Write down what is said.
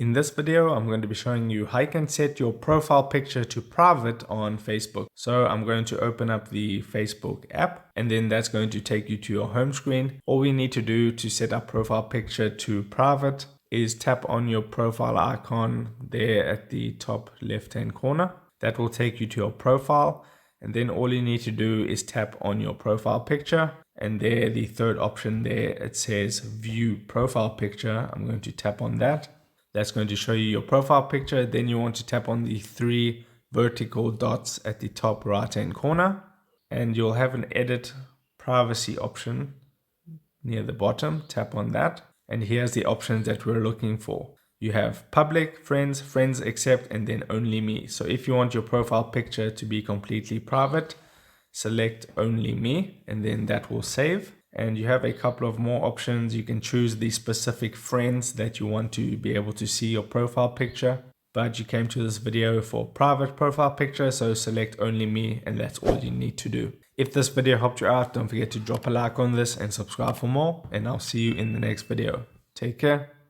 In this video, I'm going to be showing you how you can set your profile picture to private on Facebook. So I'm going to open up the Facebook app, and then that's going to take you to your home screen. All we need to do to set our profile picture to private is tap on your profile icon there at the top left-hand corner. That will take you to your profile. And then all you need to do is tap on your profile picture. And there, the third option there, it says view profile picture. I'm going to tap on that. That's going to show you your profile picture. Then you want to tap on the three vertical dots at the top right hand corner. And you'll have an edit privacy option near the bottom. Tap on that. And here's the options that we're looking for. You have public, friends, friends accept, and then only me. So if you want your profile picture to be completely private, select only me, and then that will save. And you have a couple of more options. You can choose the specific friends that you want to be able to see your profile picture. But you came to this video for private profile picture, so select only me, and that's all you need to do. If this video helped you out, don't forget to drop a like on this and subscribe for more, and I'll see you in the next video. Take care.